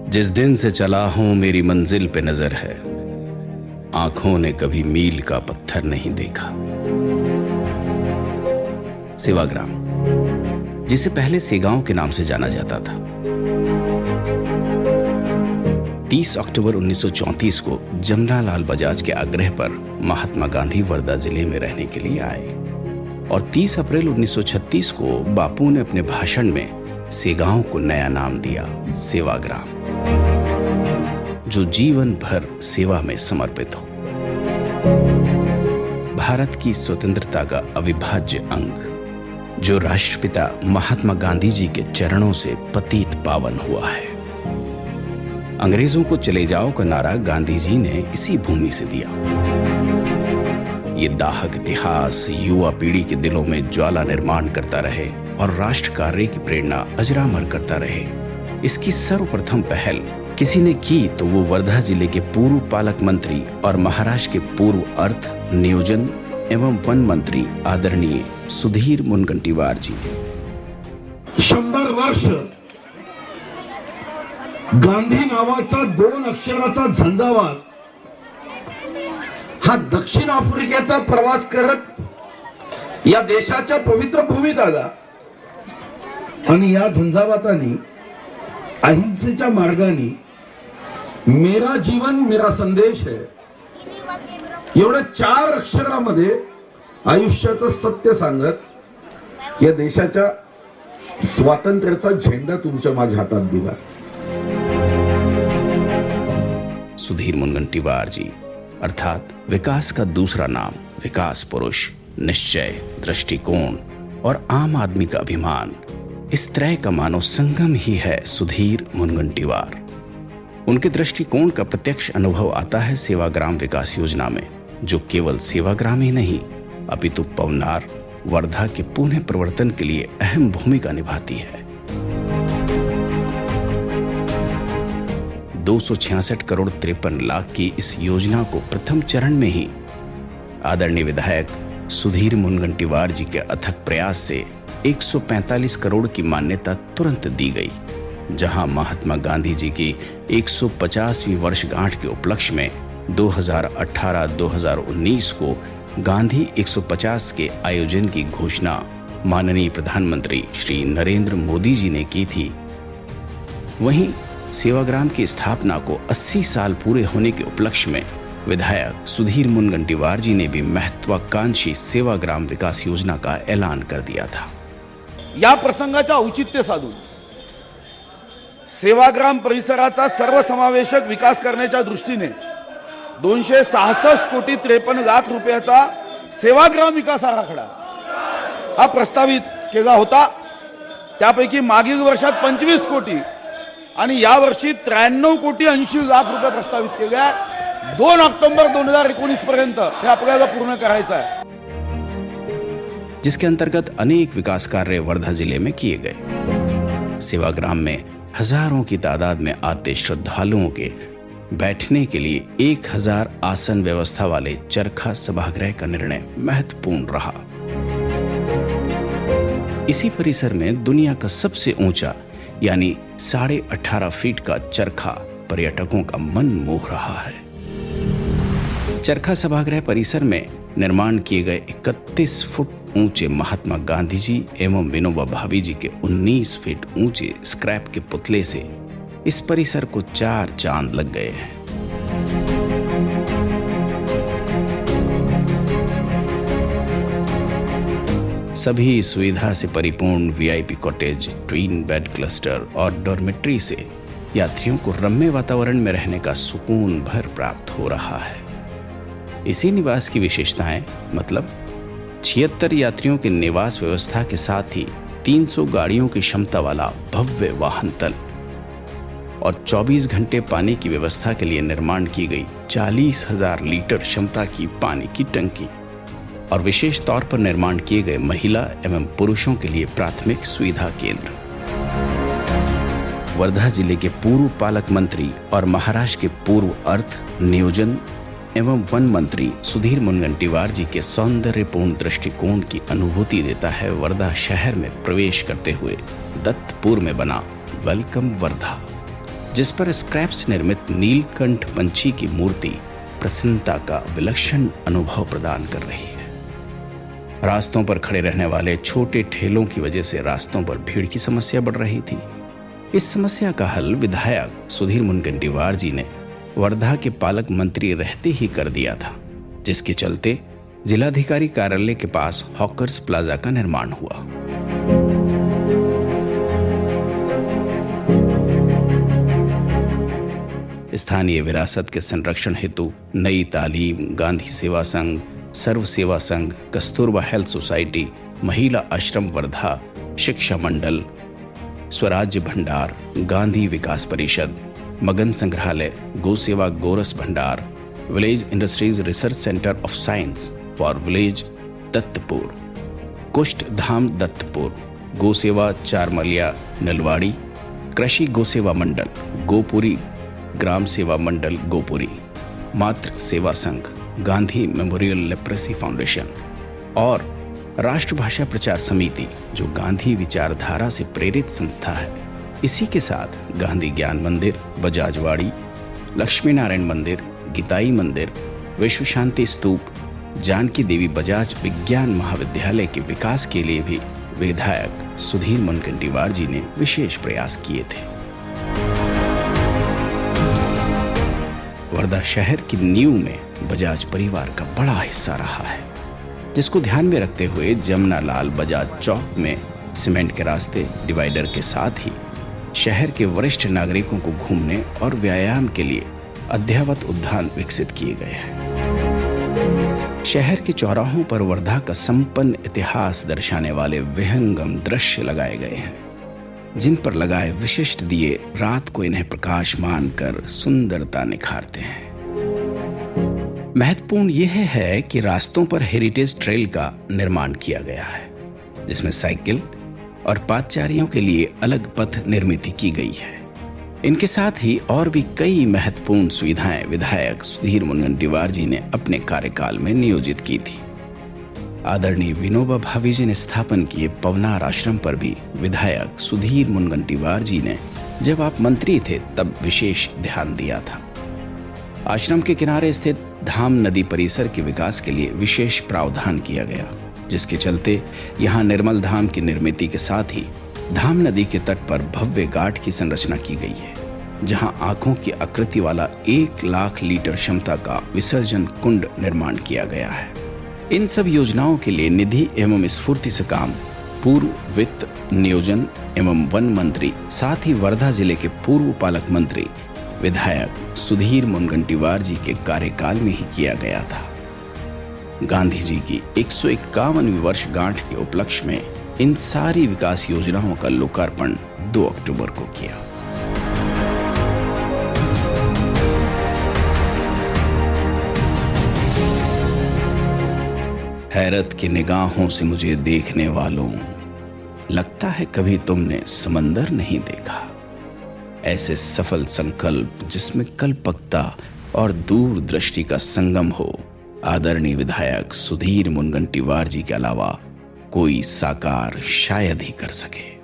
जिस दिन से चला हूं मेरी मंजिल पे नजर है, आंखों ने कभी मील का पत्थर नहीं देखा। सेवाग्राम, जिसे पहले सेगांव के नाम से जाना जाता था, 30 अक्टूबर 1934 को जमनालाल बजाज के आग्रह पर महात्मा गांधी वर्धा जिले में रहने के लिए आए और 30 अप्रैल 1936 को बापू ने अपने भाषण में सेगांव को नया नाम दिया, सेवाग्राम, जो जीवन भर सेवा में समर्पित हो। भारत की स्वतंत्रता का अविभाज्य अंग, जो राष्ट्रपिता महात्मा गांधी जी के चरणों से पतित पावन हुआ है। अंग्रेजों को चले जाओ का नारा गांधी जी ने इसी भूमि से दिया। ये दाहक इतिहास युवा पीढ़ी के दिलों में ज्वाला निर्माण करता रहे और राष्ट्र कार्य की प्रेरणा अजरामर करता रहे। इसकी सर्वप्रथम पहल किसी ने की तो वो वर्धा जिले के पूर्व पालक मंत्री और महाराष्ट्र के पूर्व अर्थ, नियोजन एवं वन मंत्री आदरणीय सुधीर मुनगंटीवार जी ने। 100 वर्ष गांधी नावाचा 2 अक्षराचा झंझावात हा दक्षिण आफ्रिकेचा प्रवास करत या देशाच्या पवित्र भूमीत आला आणि या झंझावातानी अहिंसेच्या मार्गाने मेरा जीवन मेरा संदेश है एवढ्या 4 अक्षरामध्ये आयुष्याचं सत्य सांगत या देशाच्या स्वातंत्र्याचा झेंडा तुमच्या माझ्या हातात दिला। सुधीर मुनगंटीवार जी अर्थात विकास का दूसरा नाम, विकास पुरुष, निश्चय, दृष्टिकोण और आम आदमी का अभिमान, इस त्रय का मानव संगम ही है सुधीर मुनगंटीवार। उनके दृष्टिकोण का प्रत्यक्ष अनुभव आता है सेवाग्राम विकास योजना में, जो केवल सेवाग्राम ही नहीं अपितु पवनार, वर्धा के पुनः प्रवर्तन के लिए अहम भूमिका निभाती है। 266 करोड़ 53 लाख की इस योजना को प्रथम चरण में ही आदरणीय विधायक सुधीर मुनगंटीवार जी के अथक प्रयास से 145 करोड़ की मान्यता तुरंत दी गई, जहां महात्मा गांधी जी की 150वीं वर्षगांठ के उपलक्ष्य में 2018-2019 को गांधी 150 के आयोजन की घोषणा माननीय प्रधानमंत्री श्री नरेंद्र मोदी जी ने की थी। वहीं सेवाग्राम की स्थापना को 80 साल पूरे होने के उपलक्ष्य में विधायक सुधीर मुनगंटीवार जी ने भी महत्वाकांक्षी सेवाग्राम विकास योजना का ऐलान कर दिया था। या प्रसंगाचा औचित्य साधून सेवाग्राम परिसराचा सर्वसमावेशक विकास करण्याच्या दृष्टीने 266 कोटी 53 लाख रुपयाचा सेवाग्राम विकास आराखडा हा प्रस्तावित केला होता। त्यापैकी मागील वर्षात 25 कोटी आणि या वर्षी 93 कोटी 80 लाख रुपये प्रस्तावित केले आहे। 2 ऑक्टोबर 2019 पर्यंत हे आपल्याला पूर्ण करायचं आहे, जिसके अंतर्गत अनेक विकास कार्य वर्धा जिले में किए गए। सेवाग्राम में हजारों की तादाद में आते श्रद्धालुओं के बैठने के लिए 1000 आसन व्यवस्था वाले चरखा सभागृह का निर्णय महत्वपूर्ण रहा। इसी परिसर में दुनिया का सबसे ऊंचा यानी 18.5 फीट का चरखा पर्यटकों का मन मोह रहा है। चरखा सभागृह परिसर में निर्माण किए गए 31 फुट ऊंचे महात्मा गांधी जी एवं विनोबा भावे जी के 19 फीट ऊंचे स्क्रैप के पुतले से इस परिसर को 4 चांद लग गए हैं। सभी सुविधा से परिपूर्ण VIP cottage, twin bed cluster और डॉर्मेट्री से यात्रियों को रम्य वातावरण में रहने का सुकून भर प्राप्त हो रहा है। इसी निवास की विशेषताएं मतलब 76 यात्रियों के निवास व्यवस्था के साथ ही 300 गाड़ियों की क्षमता वाला भव्य वाहन तल और 24 घंटे पानी की व्यवस्था के लिए निर्माण की गई 40,000 लीटर क्षमता की पानी की टंकी और विशेष तौर पर निर्माण किए गए महिला एवं पुरुषों के लिए प्राथमिक सुविधा केंद्र। वर्धा जिले के पूर्व पालक मंत्री और महाराष्ट्र के पूर्व अर्थ, नियोजन एवं वन मंत्री सुधीर मुनगंटीवार जी के सौंदर्यपूर्ण दृष्टिकोण की अनुभूति देता है वर्धा शहर में प्रवेश करते हुए दत्तपुर में बना वेलकम वर्धा, जिस पर स्क्रैप से निर्मित नीलकंठ पंछी की मूर्ति प्रसन्नता का विलक्षण अनुभव प्रदान कर रही है। रास्तों पर खड़े रहने वाले छोटे ठेलों की वजह से रास्तों पर भीड़ की समस्या बढ़ रही थी। इस समस्या का हल विधायक सुधीर मुनगंटीवार जी ने वर्धा के पालक मंत्री रहते ही कर दिया था, जिसके चलते जिलाधिकारी कार्यालय के पास हॉकर्स प्लाजा का निर्माण हुआ। स्थानीय विरासत के संरक्षण हेतु नई तालीम, गांधी सेवा संघ, सर्व सेवा संघ, कस्तूरबा हेल्थ सोसाइटी, महिला आश्रम वर्धा, शिक्षा मंडल, स्वराज्य भंडार, गांधी विकास परिषद, मगन संग्रहालय, गो Seva Goras Bhandar, village industries research centre of science for village Dattapur, Kushtha Dham दत्तपुर, गो सेवा चारमलिया नलवाड़ी, कृषि गो सेवा मंडल गोपुरी, ग्राम सेवा मंडल गोपुरी, मातृ सेवा संघ, गांधी मेमोरियल लेप्रेसी फाउंडेशन और राष्ट्रभाषा प्रचार समिति, जो गांधी विचारधारा से प्रेरित संस्था है। इसी के साथ गांधी ज्ञान मंदिर, बजाजवाड़ी, लक्ष्मी नारायण मंदिर, गीताई मंदिर, विश्व शांति स्तूप, जानकी देवी बजाज विज्ञान महाविद्यालय के विकास के लिए भी विधायक सुधीर मुनगंटीवार जी ने विशेष प्रयास किए थे। वर्धा शहर की नींव में बजाज परिवार का बड़ा हिस्सा रहा है, जिसको ध्यान में रखते हुए जमुना लाल बजाज चौक में सीमेंट के रास्ते, डिवाइडर के साथ ही शहर के वरिष्ठ नागरिकों को घूमने और व्यायाम के लिए अद्यावत उद्यान विकसित किए गए हैं। शहर के चौराहों पर वर्धा का संपन्न इतिहास दर्शाने वाले विहंगम दृश्य लगाए गए हैं, जिन पर लगाए विशिष्ट दिए रात को इन्हें प्रकाशमान कर सुंदरता निखारते हैं। महत्वपूर्ण यह है कि रास्तों पर हेरिटेज ट्रेल का निर्माण किया गया है, जिसमें साइकिल और पादचारियों के लिए अलग पथ निर्मित की गई है। इनके साथ ही और भी कई महत्वपूर्ण सुविधाएं विधायक सुधीर मुनगंटीवार जी ने अपने कार्यकाल में नियोजित की थी। आदरणीय विनोबा भावे जी ने स्थापन किए पवनार आश्रम पर भी विधायक सुधीर मुनगंटीवार जी ने, जब आप मंत्री थे तब विशेष ध्यान दिया था। आश्रम के किनारे स्थित धाम नदी परिसर के विकास के लिए विशेष प्रावधान किया गया, जिसके चलते यहाँ निर्मल धाम की निर्मित के साथ ही धाम नदी के तट पर भव्य घाट की संरचना की गई है, जहाँ आंखों की आकृति वाला 1 लाख लीटर क्षमता का विसर्जन कुंड निर्माण किया गया है। इन सब योजनाओं के लिए निधि एवं स्फूर्ति से काम पूर्व वित्त, नियोजन एवं वन मंत्री, साथ ही वर्धा जिले के पूर्व पालक मंत्री विधायक सुधीर मुनगंटीवार जी के कार्यकाल में ही किया गया था। गांधी जी की 151वीं वर्षगांठ के उपलक्ष्य में इन सारी विकास योजनाओं का लोकार्पण 2 अक्टूबर को किया। हैरत की निगाहों से मुझे देखने वालों, लगता है कभी तुमने समंदर नहीं देखा। ऐसे सफल संकल्प जिसमें कल्पकता और दूरदृष्टि का संगम हो, आदरणीय विधायक सुधीर मुनगंटीवार जी के अलावा कोई साकार शायद ही कर सके।